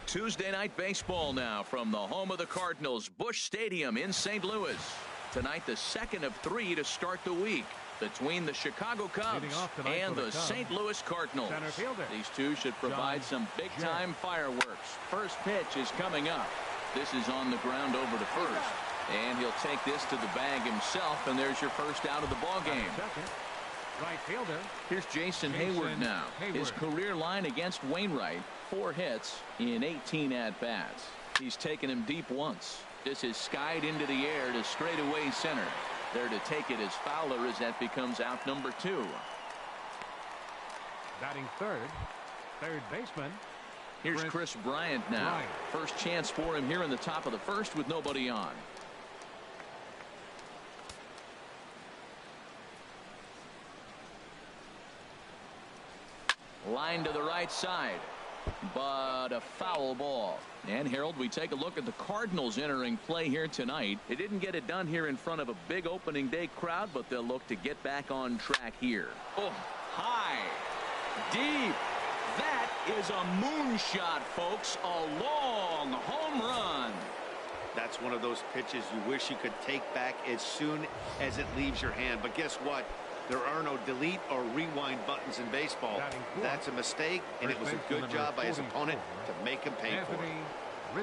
Tuesday night baseball now from the home of the Cardinals, Busch Stadium in St. Louis. Tonight, the second of 3 to start the week between the Chicago Cubs and the St. Louis Cardinals. These two should provide some big-time fireworks. First pitch is coming up. This is on the ground over to first. And he'll take this to the bag himself, and there's your first out of the ball game. Right fielder. Here's Jason Hayward now. His career line against Wainwright, 4 hits in 18 at-bats. He's taken him deep once. This is skied into the air to straightaway center. There to take it is Fowler as that becomes out number 2. Batting third baseman. Here's Chris Bryant now. First chance for him here in the top of the first with nobody on. Line to the right side, but a foul ball. And Harold, we take a look at the Cardinals entering play here tonight. They didn't get it done here in front of a big opening day crowd, but they'll look to get back on track here. Oh, high, deep. That is a moonshot, folks. A long home run. That's one of those pitches you wish you could take back as soon as it leaves your hand. But guess what? There are no delete or rewind buttons in baseball. That's a mistake, and it was a good job by his opponent to make him pay for it.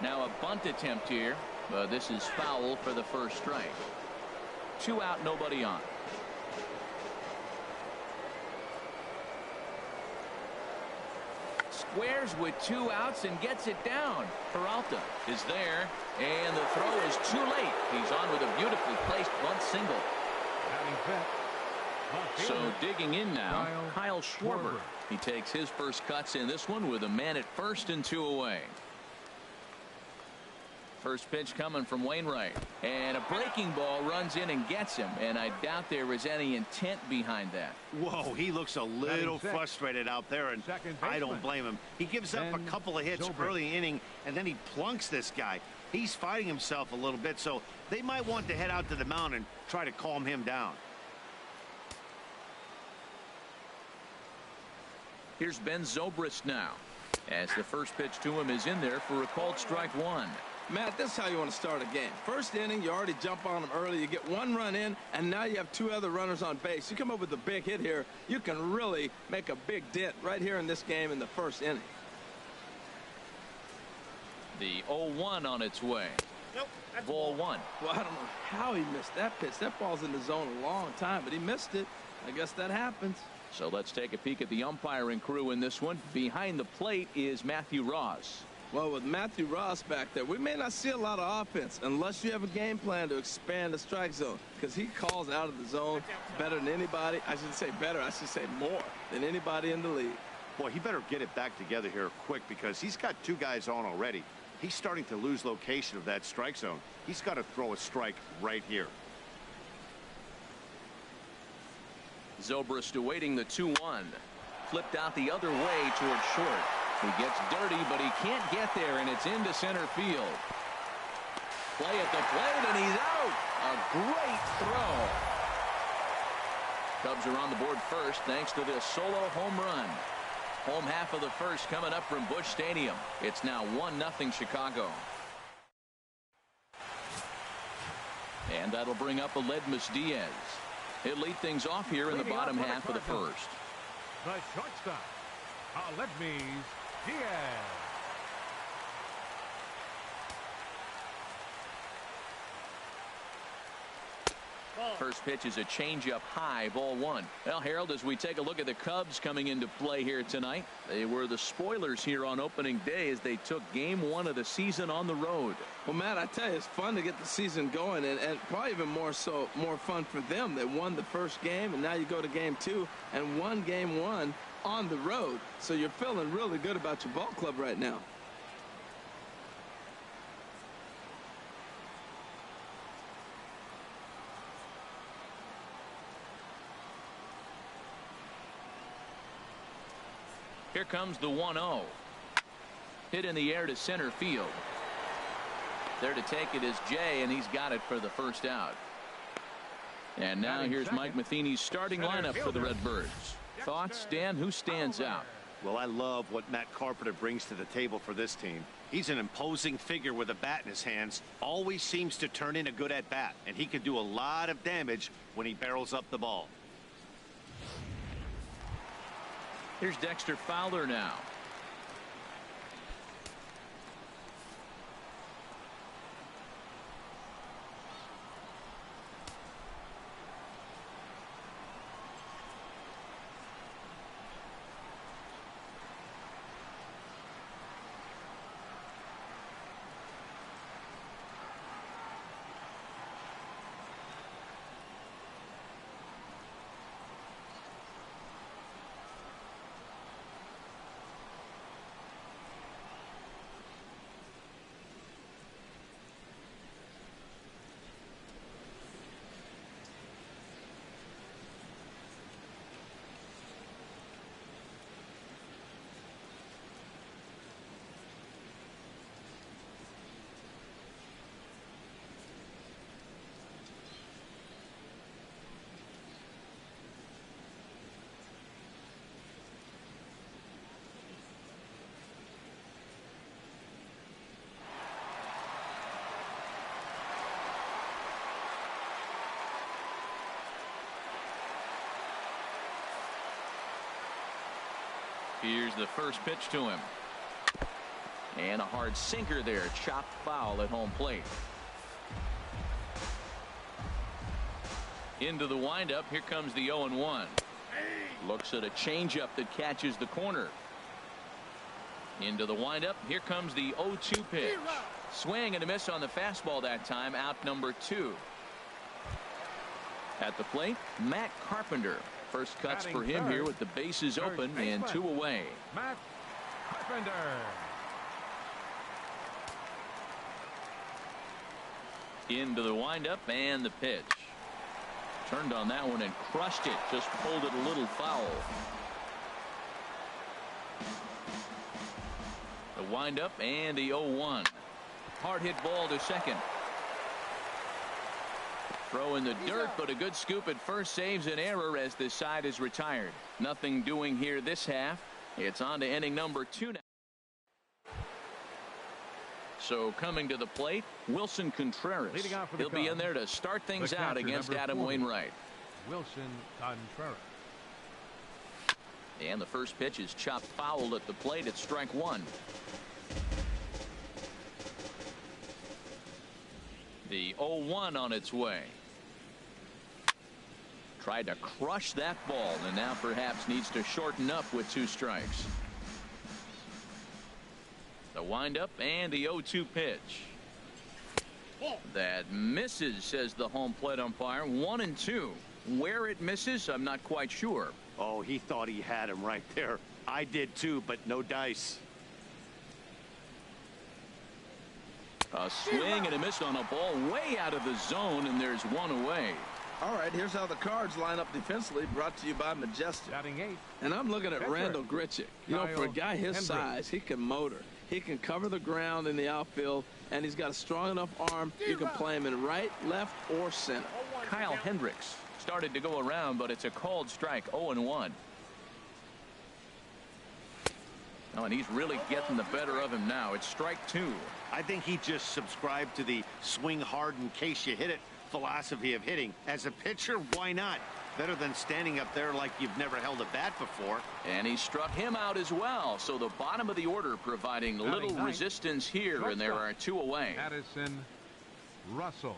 Now a bunt attempt here, but this is foul for the first strike. 2 out, nobody on. Squares with 2 outs and gets it down. Peralta is there, and the throw is too late. He's on with a beautifully placed bunt single. So digging in now, Kyle Schwarber. He takes his first cuts in this one with a man at first and 2 away. First pitch coming from Wainwright, and a breaking ball runs in and gets him, and I doubt there was any intent behind that. Whoa, he looks a little frustrated out there, and I don't blame him. He gives up a couple of hits early inning, and then he plunks this guy. He's fighting himself a little bit, so they might want to head out to the mound and try to calm him down. Here's Ben Zobrist now, as the first pitch to him is in there for a called strike 1. Matt, this is how you want to start a game. First inning, you already jump on them early. You get 1 run in, and now you have 2 other runners on base. You come up with a big hit here, you can really make a big dent right here in this game in the first inning. The 0-1 on its way. Nope, that's ball 1. Well, I don't know how he missed that pitch. That ball's in the zone a long time, but he missed it. I guess that happens. So let's take a peek at the umpiring crew in this one. Behind the plate is Matthew Ross. Well, with Matthew Ross back there, we may not see a lot of offense unless you have a game plan to expand the strike zone, because he calls out of the zone better than anybody. I should say better. I should say more than anybody in the league. Boy, he better get it back together here quick, because he's got 2 guys on already. He's starting to lose location of that strike zone. He's got to throw a strike right here. Zobrist awaiting the 2-1. Flipped out the other way towards short. He gets dirty, but he can't get there, and it's into center field. Play at the plate, and he's out. A great throw. Cubs are on the board first thanks to this solo home run. Home half of the first coming up from Busch Stadium. It's now 1-0 Chicago. And that'll bring up Aledmus Diaz. He'll lead things off here in the bottom half of the first. The shortstop, Aledmus Diaz. First pitch is a changeup high, ball 1. Well, Harold, as we take a look at the Cubs coming into play here tonight, they were the spoilers here on opening day as they took game 1 of the season on the road. Well, Matt, I tell you, it's fun to get the season going, and probably even more fun for them. They won the first game, and now you go to game 2 and won game 1 on the road. So you're feeling really good about your ball club right now. Here comes the 1-0. Hit in the air to center field. There to take it is Jay, and he's got it for the first out. And now here's Mike Matheny's starting lineup for the Redbirds. Thoughts, Dan? Who stands out? Well, I love what Matt Carpenter brings to the table for this team. He's an imposing figure with a bat in his hands, always seems to turn in a good at-bat, and he can do a lot of damage when he barrels up the ball. Here's Dexter Fowler now. Here's the first pitch to him. And a hard sinker there. Chopped foul at home plate. Into the windup. Here comes the 0-1. Looks at a changeup that catches the corner. Into the windup. Here comes the 0-2 pitch. Swing and a miss on the fastball that time. Out number 2. At the plate, Matt Carpenter. First cuts for him here with the bases open and 2 away. Matt Carpenter. Into the windup and the pitch. Turned on that one and crushed it. Just pulled it a little foul. The windup and the 0-1. Hard hit ball to second. Throw in the dirt, but a good scoop at first saves an error as this side is retired. Nothing doing here this half. It's on to inning number 2 now. So coming to the plate, Wilson Contreras. He'll be in there to start things out against Adam Wainwright. Wilson Contreras. And the first pitch is chopped foul at the plate. It's strike 1. The 0-1 on its way. Tried to crush that ball and now perhaps needs to shorten up with 2 strikes. The windup and the 0-2 pitch. That misses, says the home plate umpire. 1-2. Where it misses, I'm not quite sure. Oh, he thought he had him right there. I did too, but no dice. A swing and a miss on a ball way out of the zone, and there's 1 away. All right, here's how the Cards line up defensively, brought to you by Majestic. And I'm looking at Randall Grichuk. You know, for a guy his size, he can motor. He can cover the ground in the outfield, and he's got a strong enough arm. You can play him in right, left, or center. Kyle Hendricks started to go around, but it's a called strike. 0-1. Oh, and he's really getting the better of him now. It's strike 2. I think he just subscribed to the swing hard in case you hit it philosophy of hitting. As a pitcher, why not? Better than standing up there like you've never held a bat before. And he struck him out as well. So the bottom of the order providing little resistance here, and there are 2 away. Addison Russell.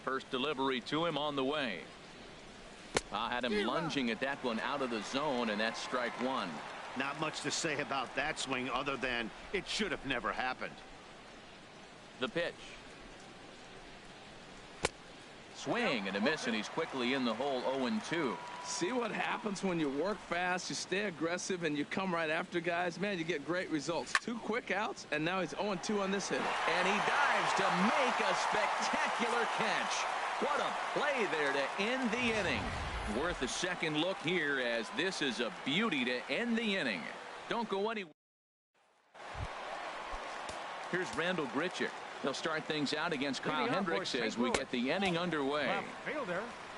First delivery to him on the way. I had him lunging at that one out of the zone, and that's strike 1. Not much to say about that swing other than it should have never happened. The pitch. Swing and a miss, and he's quickly in the hole. 0-2. See what happens when you work fast, you stay aggressive, and you come right after guys? Man, you get great results. 2 quick outs, and now he's 0-2 on this hitter. And he dives to make a spectacular catch. What a play there to end the inning. Worth a second look here, as this is a beauty to end the inning. Don't go anywhere. Here's Randall Grichuk. He'll start things out against Kyle Hendricks as we get the inning underway.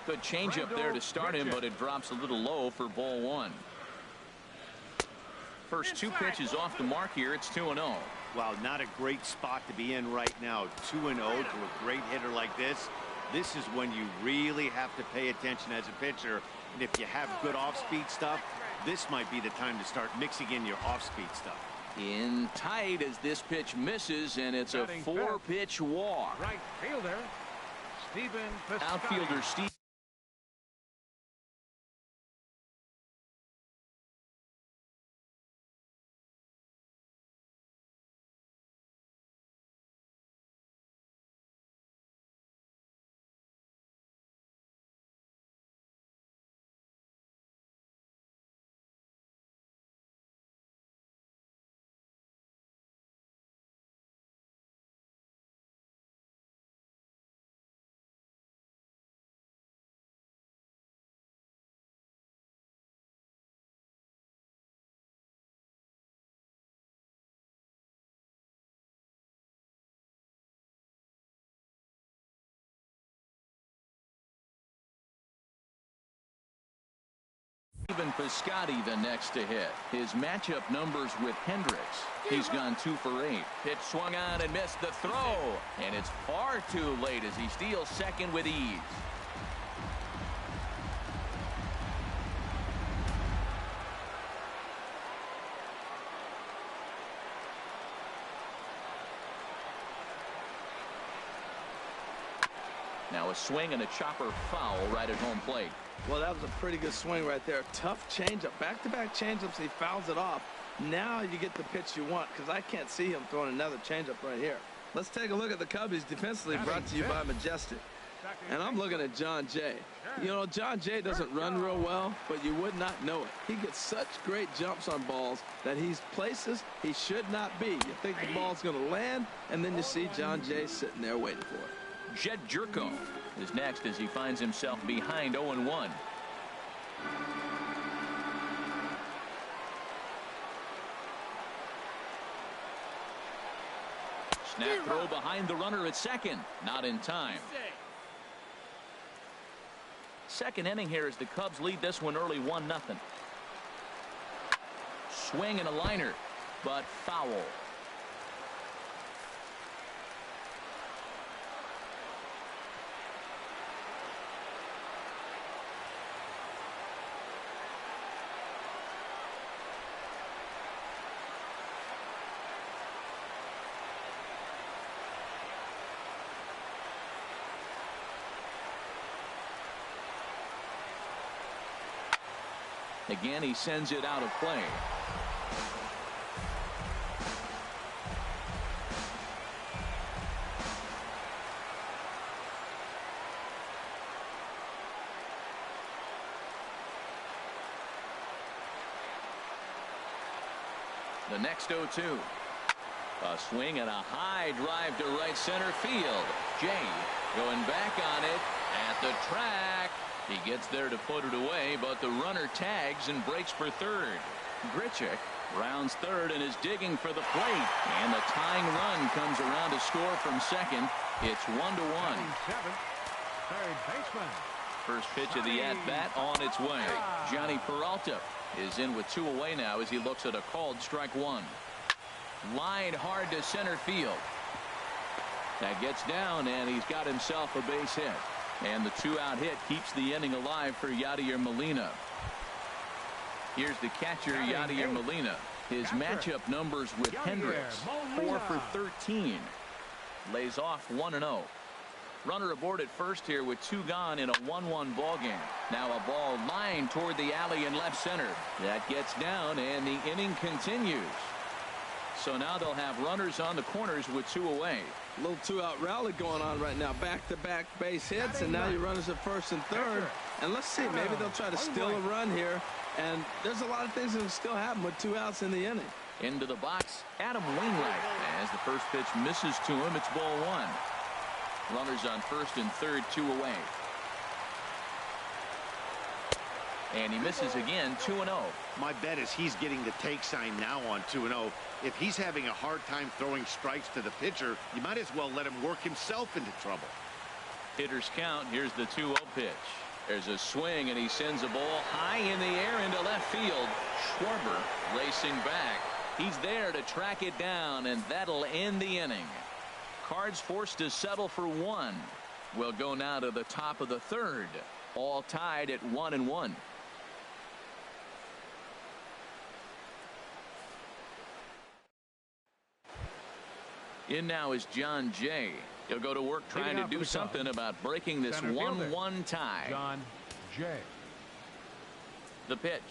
Good changeup there to start him, but it drops a little low for ball 1. first two pitches off the mark here. It's 2-0. Wow, not a great spot to be in right now. 2-0 to a great hitter like this. This is when you really have to pay attention as a pitcher. And if you have good off-speed stuff, this might be the time to start mixing in your off-speed stuff. In tight as this pitch misses, and it's a 4-pitch walk. Right fielder, Stephen Piscotty. Outfielder Steve. Stephen Piscotty the next to hit. His matchup numbers with Hendricks. He's gone 2 for 8. Pitch swung on and missed the throw. And it's far too late as he steals second with ease. Now a swing and a chopper foul right at home plate. Well, that was a pretty good swing right there. Tough changeup. Back-to-back changeups. He fouls it off. Now you get the pitch you want, because I can't see him throwing another changeup right here. Let's take a look at the Cubbies defensively, brought to you by Majestic. And I'm looking at John Jay. You know, John Jay doesn't run real well, but you would not know it. He gets such great jumps on balls that he's places he should not be. You think the ball's going to land, and then you see John Jay sitting there waiting for it. Jed Jerko is next as he finds himself behind 0-1. Snap throw behind the runner at second. Not in time. Second inning here as the Cubs lead this one early 1-0. Swing and a liner, but foul. Again, he sends it out of play. The next 0-2. A swing and a high drive to right center field. Jay going back on it at the track. He gets there to put it away, but the runner tags and breaks for third. Grichuk rounds third and is digging for the plate. And the tying run comes around to score from second. It's 1-1. Third baseman. First pitch of the at-bat on its way. Johnny Peralta is in with 2 away now as he looks at a called strike 1. Line hard to center field. That gets down, and he's got himself a base hit. And the 2-out hit keeps the inning alive for Yadier Molina. Here's the catcher, Yadier Molina. His matchup numbers with Hendricks, 4 for 13. Lays off 1-0. Runner aboard at first here with 2 gone in a 1-1 ball game. Now a ball lined toward the alley in left center. That gets down, and the inning continues. So now they'll have runners on the corners with 2 away. A little 2-out rally going on right now. Back-to-back base hits, and now your runners at first and third. And let's see, maybe they'll try to steal a run here. And there's a lot of things that can still happen with 2 outs in the inning. Into the box, Adam Wainwright. As the first pitch misses to him, it's ball 1. Runners on first and third, 2 away. And he misses again, 2-0. My bet is he's getting the take sign now on 2-0. If he's having a hard time throwing strikes to the pitcher, you might as well let him work himself into trouble. Hitters count. Here's the 2-0 pitch. There's a swing, and he sends a ball high in the air into left field. Schwarber racing back. He's there to track it down, and that'll end the inning. Cards forced to settle for one. We'll go now to the top of the third. All tied at 1-1. In now is John Jay. He'll go to work trying to do something about breaking this 1-1 tie. John Jay. The pitch.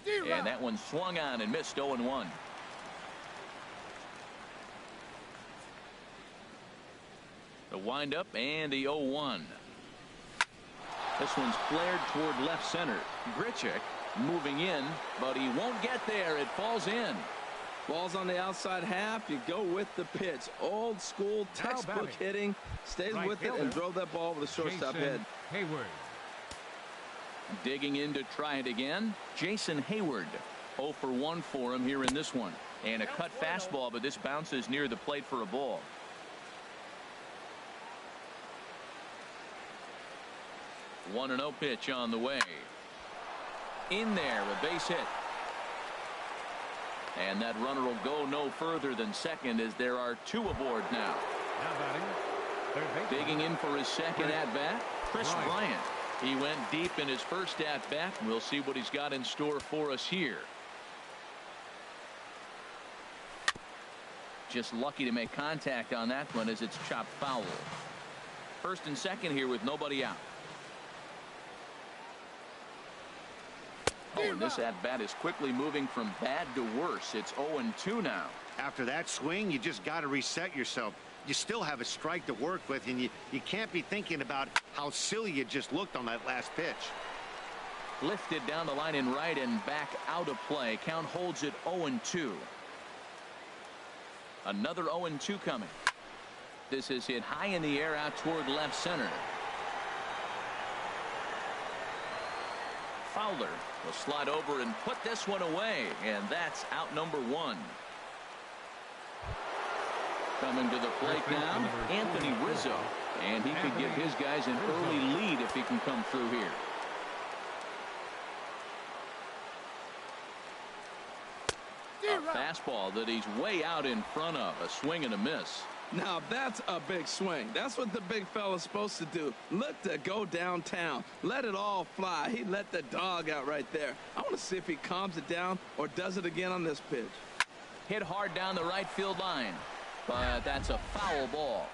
And that one swung on and missed. 0-1. The windup and the 0-1. This one's flared toward left center. Grichuk moving in, but he won't get there. It falls in. Ball's on the outside half. You go with the pitch. Old school textbook hitting. Stays with it and drove that ball with a shortstop head. Hayward. Digging in to try it again. Jason Hayward. 0 for 1 for him here in this one. And a cut fastball, but this bounces near the plate for a ball. One 1-0 pitch on the way. In there, a base hit. And that runner will go no further than second as there are two aboard now. Now batting. Third base. Digging in for his second at-bat, Chris Bryant. He went deep in his first at-bat. We'll see what he's got in store for us here. Just lucky to make contact on that one as it's chopped foul. First and second here with nobody out. Oh, and this at-bat is quickly moving from bad to worse. It's 0-2 now. After that swing, you just got to reset yourself. You still have a strike to work with, and you can't be thinking about how silly you just looked on that last pitch. Lifted down the line in right and back out of play. Count holds it 0-2. Another 0-2 coming. This is hit high in the air out toward left center. Fowler will slide over and put this one away, and that's out number 1. Coming to the plate now, Anthony Rizzo, and he could give his guys an early lead if he can come through here. A fastball that he's way out in front of. A swing and a miss. Now that's a big swing. That's what the big fella's supposed to do. Look to go downtown. Let it all fly. He let the dog out right there. I want to see if he calms it down or does it again on this pitch. Hit hard down the right field line, but that's a foul ball.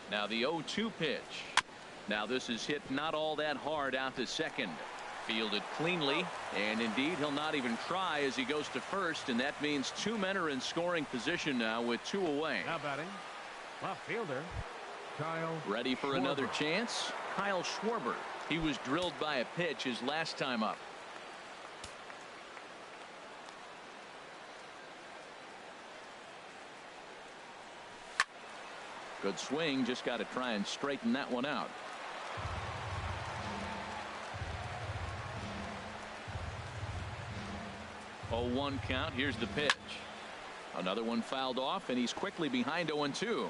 Now the 0-2 pitch. Now this is hit not all that hard out to second. Fielded cleanly, and indeed he'll not even try as he goes to first, and that means 2 men are in scoring position now with 2 away. Now batting, left fielder Kyle ready for Schwarber. Another chance. Kyle Schwarber. He was drilled by a pitch his last time up. Good swing, just got to try and straighten that one out. Oh, 1 count. Here's the pitch. Another one fouled off, and he's quickly behind 0-2.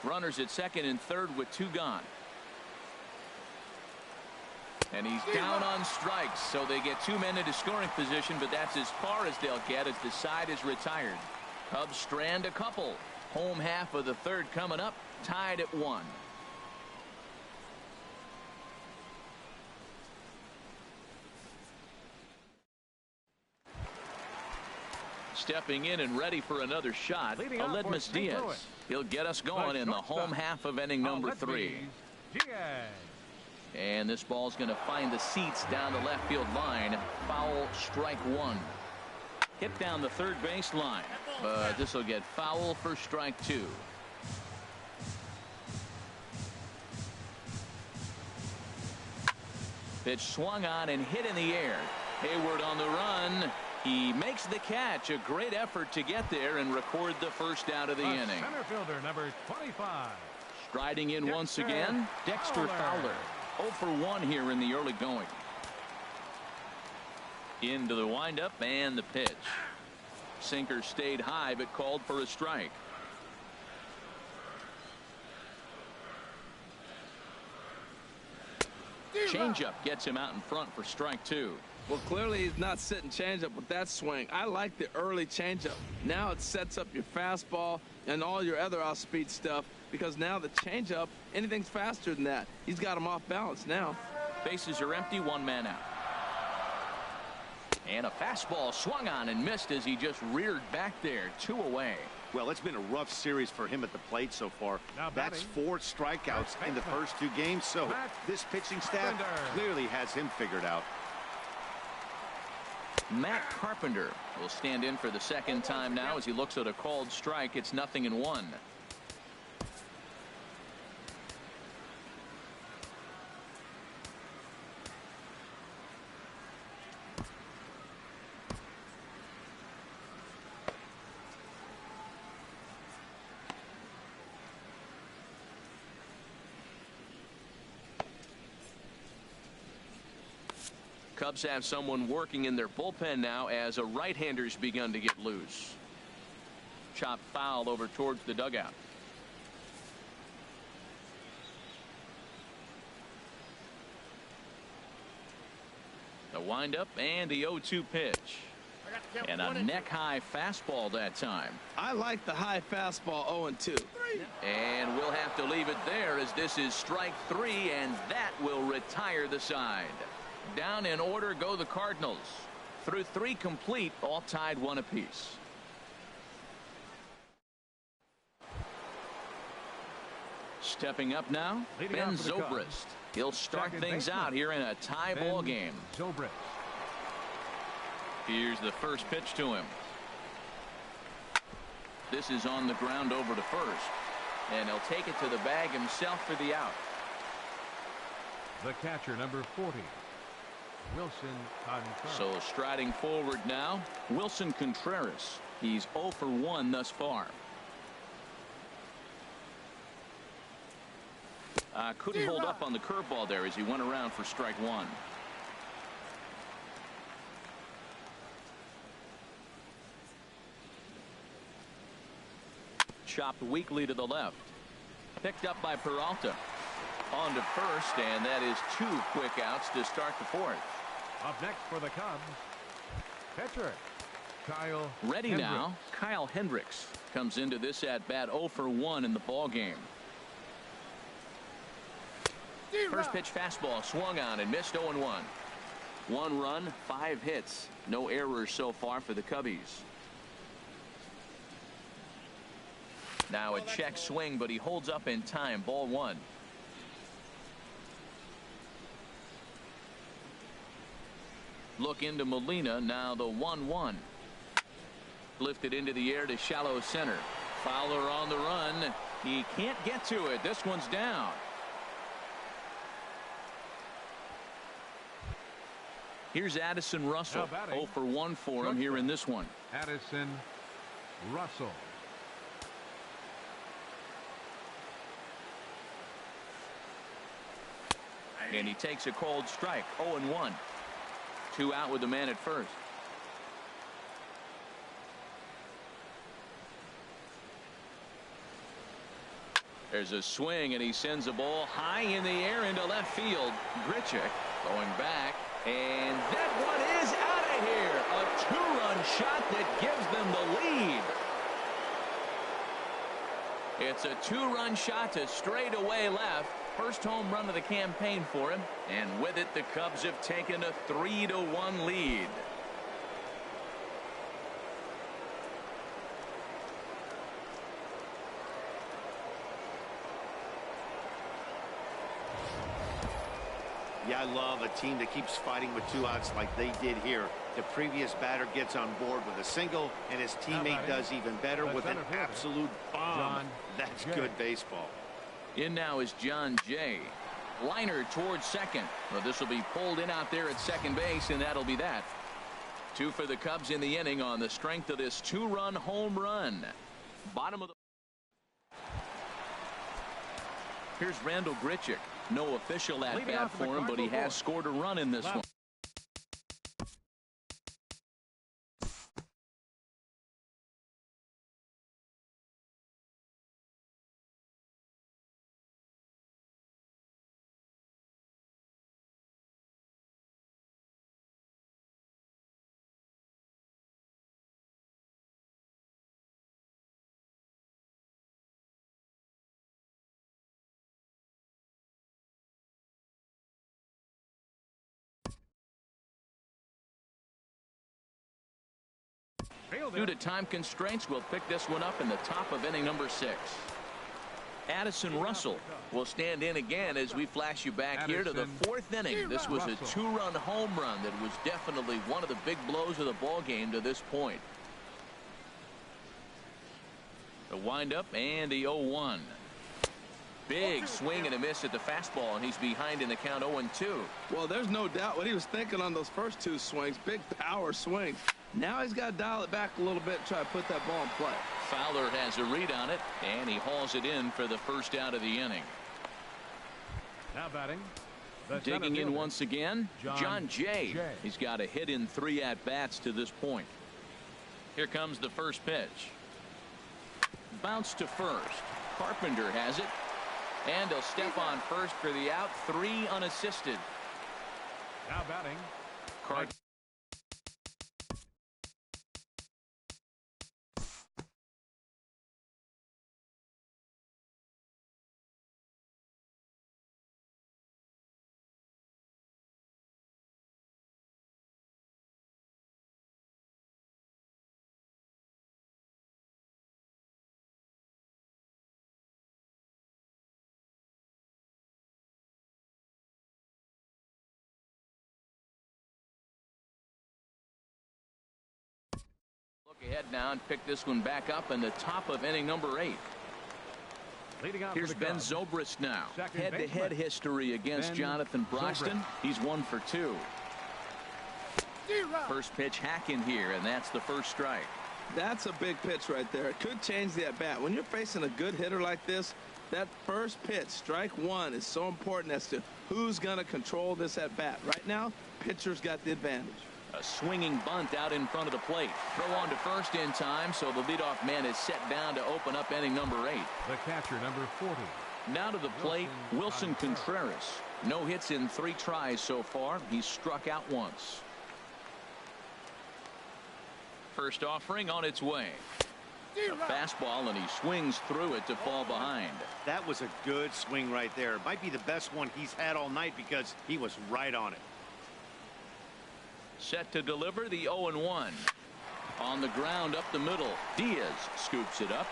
Runners at second and third with 2 gone. And he's down on strikes, so they get 2 men into scoring position, but that's as far as they'll get as the side is retired. Cubs strand a couple. Home half of the third coming up, tied at 1. Stepping in and ready for another shot, Aledmus Diaz. He'll get us going in the home half of inning number 3. And this ball's going to find the seats down the left field line. Foul, strike 1. Hit down the third base line, but this will get foul for strike 2. Pitch swung on and hit in the air. Hayward on the run. He makes the catch. A great effort to get there and record the first out of the inning. Center fielder number 25. Striding in once again, Dexter Fowler. 0 for 1 here in the early going. Into the windup and the pitch. Sinker stayed high but called for a strike. Changeup gets him out in front for strike two. Well, clearly he's not sitting changeup with that swing. I like the early changeup. Now it sets up your fastball and all your other off-speed stuff, because now the changeup, anything's faster than that. He's got him off balance now. Bases are empty, one man out. And a fastball swung on and missed as he just reared back there, 2 away. Well, it's been a rough series for him at the plate so far. That's 4 strikeouts in the first 2 games, so this pitching staff clearly has him figured out. Matt Carpenter will stand in for the second time now as he looks at a called strike. It's 0-1. Cubs have someone working in their bullpen now as a right-hander's begun to get loose. Chopped foul over towards the dugout. The windup and the 0-2 pitch. And a neck-high fastball that time. I like the high fastball 0-2. And we'll have to leave it there as this is strike 3, and that will retire the side. Down in order go the Cardinals. Through 3 complete, all tied 1 apiece. Stepping up now, Ben Zobrist. He'll start things out here in a tie ball game. Here's the first pitch to him. This is on the ground over to first. And he'll take it to the bag himself for the out. The catcher, number 40. Wilson Contreras. So striding forward now, Wilson Contreras. He's 0 for 1 thus far. Couldn't hold up on the curveball there as he went around for strike 1. Chopped weakly to the left. Picked up by Peralta. On to first, and that is 2 quick outs to start the 4th. Up next for the Cubs, pitcher Kyle Ready Hendricks. now, Kyle Hendricks comes into this at bat 0 for 1 in the ball game. First pitch fastball swung on and missed 0-1. 1 run, 5 hits, no errors so far for the Cubbies. Now a check swing, but he holds up in time. Ball 1. Look into Molina. Now the 1-1. Lifted into the air to shallow center. Fowler on the run. He can't get to it. This one's down. Here's Addison Russell. 0 for 1 for him here in this one. Addison Russell. And he takes a cold strike. 0-1. 2 out with the man at first. There's a swing, and he sends a ball high in the air into left field. Grichuk going back, and that one is out of here. A 2-run shot that gives them the lead. It's a 2-run shot to straightaway left. First home run of the campaign for him, and with it the Cubs have taken a 3-1 lead. Yeah, I love a team that keeps fighting with 2 outs like they did here. The previous batter gets on board with a single, and his teammate does even better with an absolute bomb. That's good baseball. In now is John Jay. Liner towards second. Well, this will be pulled in out there at second base, and that'll be that. 2 for the Cubs in the inning on the strength of this 2-run home run. Bottom of the. Here's Randall Grichuk. No official at bat for him, but he has scored a run in this one. Due to time constraints, we'll pick this one up in the top of inning number 6. Addison Russell will stand in again as we flash you back here to the 4th inning. This was a 2-run home run that was definitely one of the big blows of the ball game to this point. The windup and the 0-1. Big swing and a miss at the fastball, and he's behind in the count 0-2. Well, there's no doubt what he was thinking on those first 2 swings. Big power swings. Now he's got to dial it back a little bit and try to put that ball in play. Fowler has a read on it, and he hauls it in for the first out of the inning. Now batting. Digging in once again, John Jay. He's got a hit in 3 at-bats to this point. Here comes the first pitch. Bounce to first. Carpenter has it. And he'll step on first for the out. 3 unassisted. Now batting. Ahead now and pick this one back up in the top of inning number 8. Here's Ben Zobrist now. Head-to-head history against Jonathan Broxton. He's 1 for 2. First pitch hack in here, and that's the first strike. That's a big pitch right there. It could change the at-bat. When you're facing a good hitter like this, that first pitch, strike 1, is so important as to who's going to control this at-bat. Right now, pitcher's got the advantage. A swinging bunt out in front of the plate. Throw on to first in time, so the leadoff man is set down to open up inning number 8. The catcher, number 40. Now to the plate, Wilson Contreras. No hits in 3 tries so far. He's struck out once. First offering on its way. A fastball, and he swings through it to fall behind. That was a good swing right there. It might be the best one he's had all night because he was right on it. Set to deliver the 0-1. On the ground up the middle. Diaz scoops it up.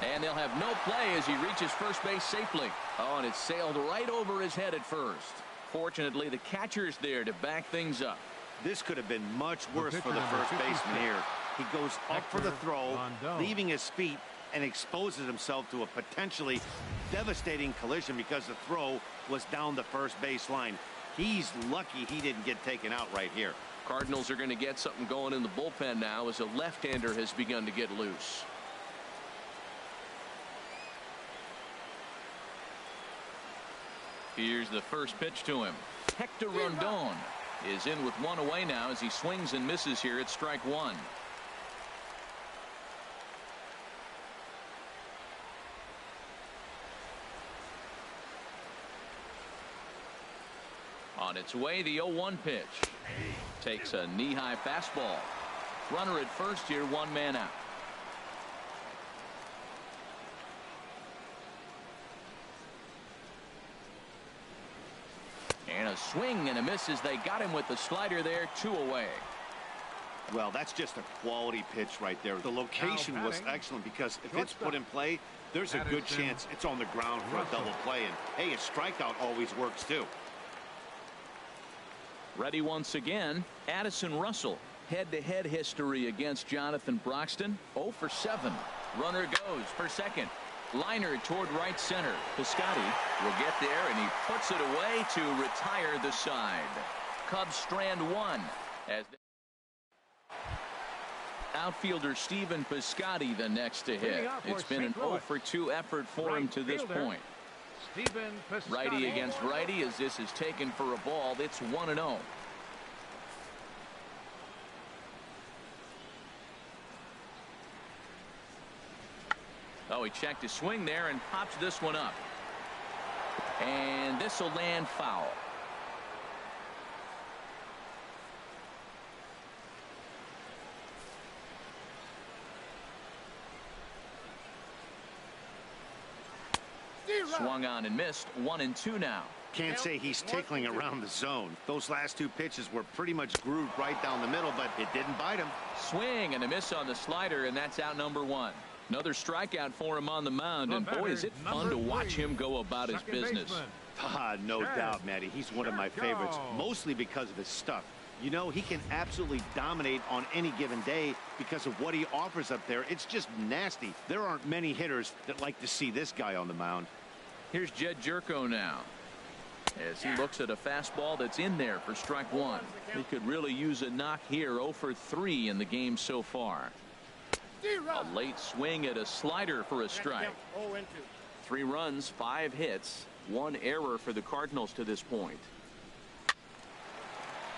And they'll have no play as he reaches first base safely. Oh, and it sailed right over his head at first. Fortunately, the catcher's there to back things up. This could have been much worse for the first baseman here. He goes up for the throw, leaving his feet, and exposes himself to a potentially devastating collision because the throw was down the first base line. He's lucky he didn't get taken out right here. Cardinals are going to get something going in the bullpen now as a left-hander has begun to get loose. Here's the first pitch to him. Hector Rondon is in with 1 away now as he swings and misses here at strike 1. On its way, the 0-1 pitch. Takes a knee-high fastball. Runner at first here, 1 man out. And a swing and a miss as they got him with the slider there, 2 away. Well, that's just a quality pitch right there. The location was excellent because if it's put in play, there's a good chance it's on the ground for a double play. And, hey, a strikeout always works, too. Ready once again, Addison Russell. Head-to-head history against Jonathan Broxton. 0 for 7. Runner goes for second. Liner toward right center. Piscotty will get there, and he puts it away to retire the side. Cubs strand 1 as outfielder Stephen Piscotty the next to hit. It's been an 0 for 2 effort for him to this point. Righty against righty as this is taken for a ball. It's 1-0. Oh, he checked his swing there and pops this one up. And this will land foul. Swung on and missed. 1-2 now. Can't say he's tickling around the zone. Those last two pitches were pretty much grooved right down the middle, but it didn't bite him. Swing and a miss on the slider, and that's out number one. Another strikeout for him on the mound, and boy, is it fun to watch him go about his business. No doubt, Matty. He's one of my favorites, mostly because of his stuff. You know, he can absolutely dominate on any given day because of what he offers up there. It's just nasty. There aren't many hitters that like to see this guy on the mound. Here's Jed Jerko now, as he looks at a fastball that's in there for strike one. He could really use a knock here. 0 for 3 in the game so far. A late swing at a slider for a strike. 3 runs, 5 hits, 1 error for the Cardinals to this point.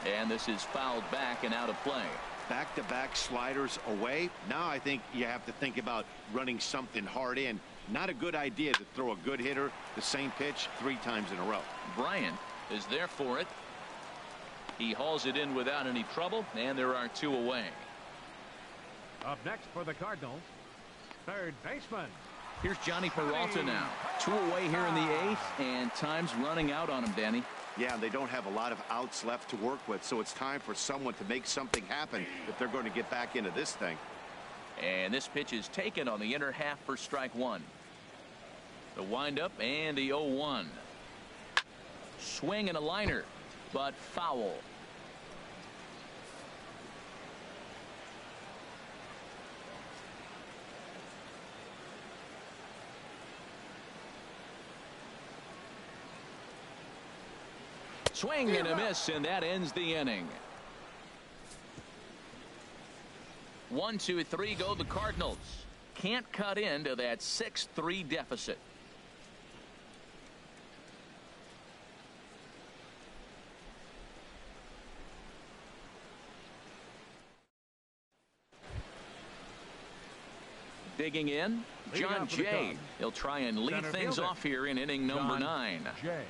And this is fouled back and out of play. Back-to-back sliders away. Now I think you have to think about running something hard in. Not a good idea to throw a good hitter the same pitch 3 times in a row. Bryant is there for it. He hauls it in without any trouble, and there are 2 away. Up next for the Cardinals, third baseman. Here's Johnny Peralta now. 2 away here in the 8th, and time's running out on him, Danny. Yeah, they don't have a lot of outs left to work with, so it's time for someone to make something happen if they're going to get back into this thing. And this pitch is taken on the inner half for strike one. The windup and the 0-1. Swing and a liner, but foul. Swing and a miss, and that ends the inning. 1, 2, 3 go the Cardinals. Can't cut into that 6-3 deficit. Digging in, John Jay. He'll try and lead things off here in inning number 9. Jay.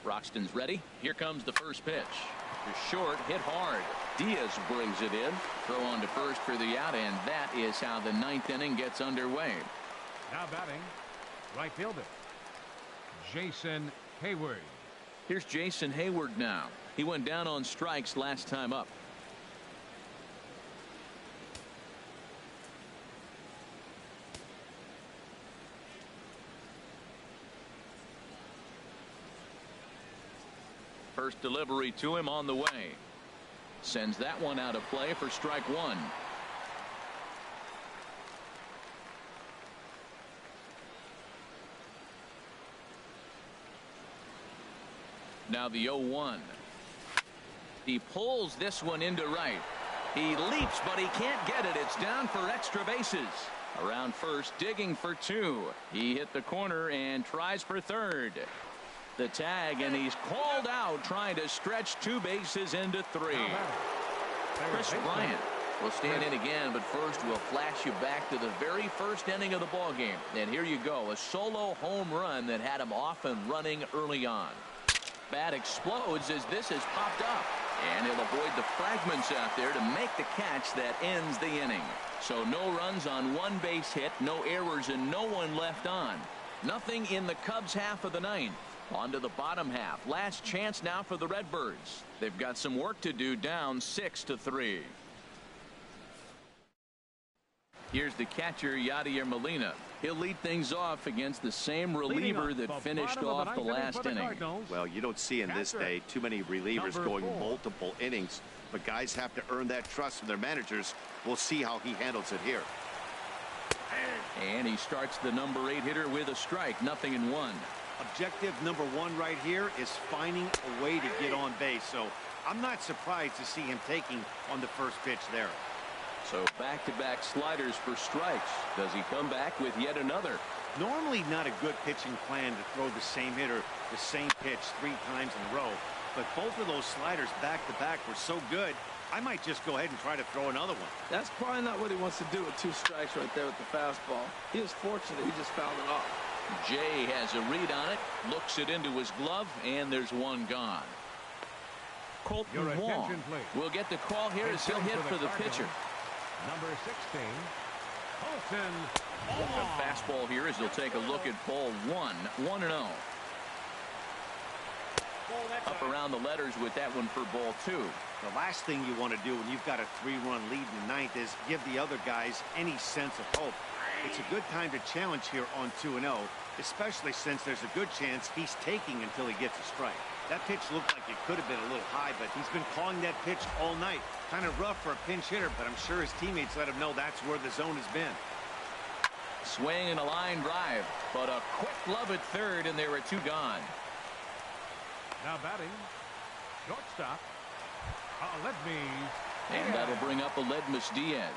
Roxton's ready. Here comes the first pitch. To short, hit hard. Diaz brings it in. Throw on to first for the out, and that is how the 9th inning gets underway. Now batting, right fielder, Jason Hayward. Here's Jason Hayward now. He went down on strikes last time up. First delivery to him on the way. Sends that one out of play for strike one. Now the 0-1. He pulls this one into right. He leaps, but he can't get it. It's down for extra bases. Around first, digging for 2. He hit the corner and tries for third. The tag, and he's called out, trying to stretch 2 bases into 3. Chris Bryant will stand in again, but first we'll flash you back to the very first inning of the ball game. And here you go, a solo home run that had him off and running early on. Bat explodes as this has popped up, and he'll avoid the fragments out there to make the catch that ends the inning. So no runs on 1 base hit, no errors, and no one left on. Nothing in the Cubs half of the 9th. On to the bottom half. Last chance now for the Redbirds. They've got some work to do, down 6-3. Here's the catcher, Yadier Molina. He'll lead things off against the same reliever that finished off the last inning. Well, you don't see in this day too many relievers going multiple innings, but guys have to earn that trust from their managers. We'll see how he handles it here. And he starts the number 8 hitter with a strike, 0-1. Objective number 1 right here is finding a way to get on base. So I'm not surprised to see him taking on the first pitch there. So back-to-back sliders for strikes. Does he come back with yet another? Normally not a good pitching plan to throw the same hitter the same pitch 3 times in a row. But both of those sliders back-to-back were so good, I might just go ahead and try to throw another one. That's probably not what he wants to do with 2 strikes right there with the fastball. He was fortunate he just fouled it off. Jay has a read on it, looks it into his glove, and there's one gone. Colton Your Wong attention, please. will get the call here as he'll hit for the pitcher. Number 16, Colton A Wong. fastball here as they'll take a look at ball 1-0. Up around the letters with that one for ball 2. The last thing you want to do when you've got a 3-run lead in the ninth is give the other guys any sense of hope. It's a good time to challenge here on 2-0, especially since there's a good chance he's taking until he gets a strike. That pitch looked like it could have been a little high, but he's been calling that pitch all night. Kind of rough for a pinch hitter, but I'm sure his teammates let him know that's where the zone has been. Swing and a line drive, but a quick glove at third, and there are 2 gone. Now batting, shortstop, And that'll bring up Aledmus Diaz.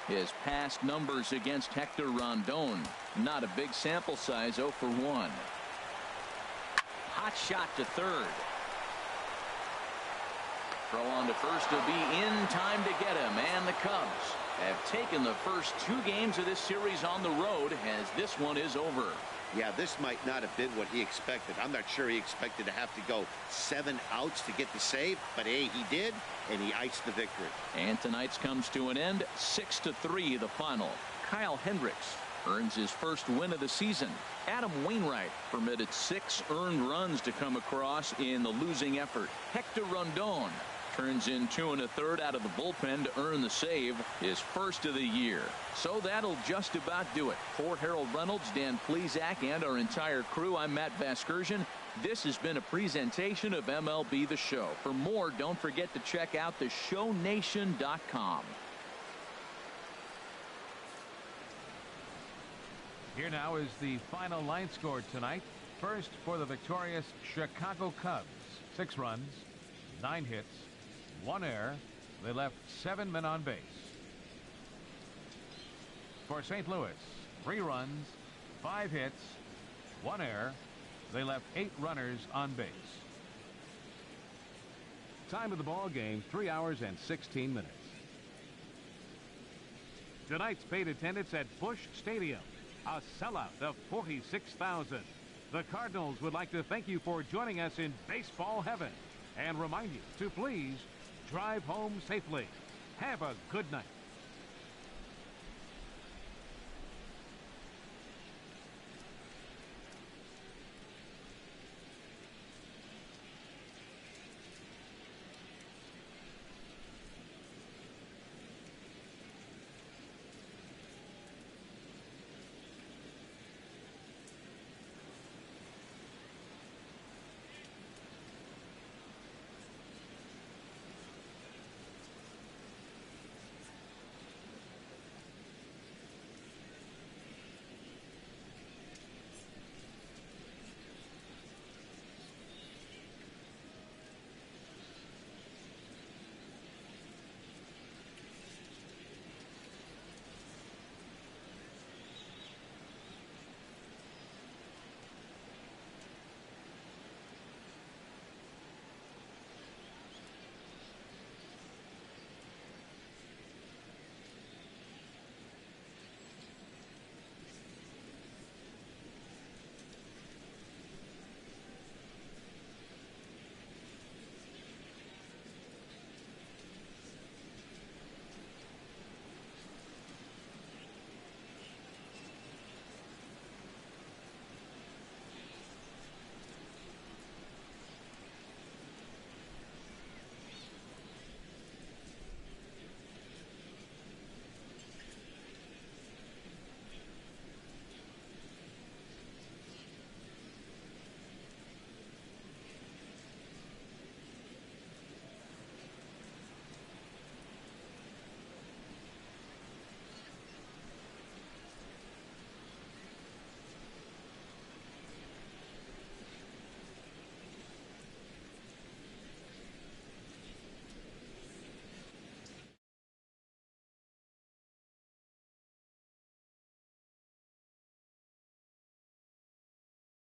His past numbers against Hector Rondon. Not a big sample size, 0 for 1. Hot shot to third. Throw on to first will be in time to get him. And the Cubs have taken the first 2 games of this series on the road as this one is over. Yeah, this might not have been what he expected. I'm not sure he expected to have to go 7 outs to get the save, but hey, he did, and he iced the victory. And tonight's comes to an end, 6-3 the final. Kyle Hendricks earns his first win of the season. Adam Wainwright permitted 6 earned runs to come across in the losing effort. Hector Rondon turns in 2 1/3 out of the bullpen to earn the save, his first of the year. So that'll just about do it. For Harold Reynolds, Dan Plesac, and our entire crew, I'm Matt Vasgersian. This has been a presentation of MLB The Show. For more, don't forget to check out theshownation.com. Here now is the final line score tonight. First for the victorious Chicago Cubs. 6 runs, 9 hits, 1 error. They left 7 men on base. For St. Louis, 3 runs, 5 hits, 1 error. They left 8 runners on base. Time of the ball game, 3 hours and 16 minutes. Tonight's paid attendance at Busch Stadium, a sellout of 46,000. The Cardinals would like to thank you for joining us in baseball heaven and remind you to please drive home safely. Have a good night.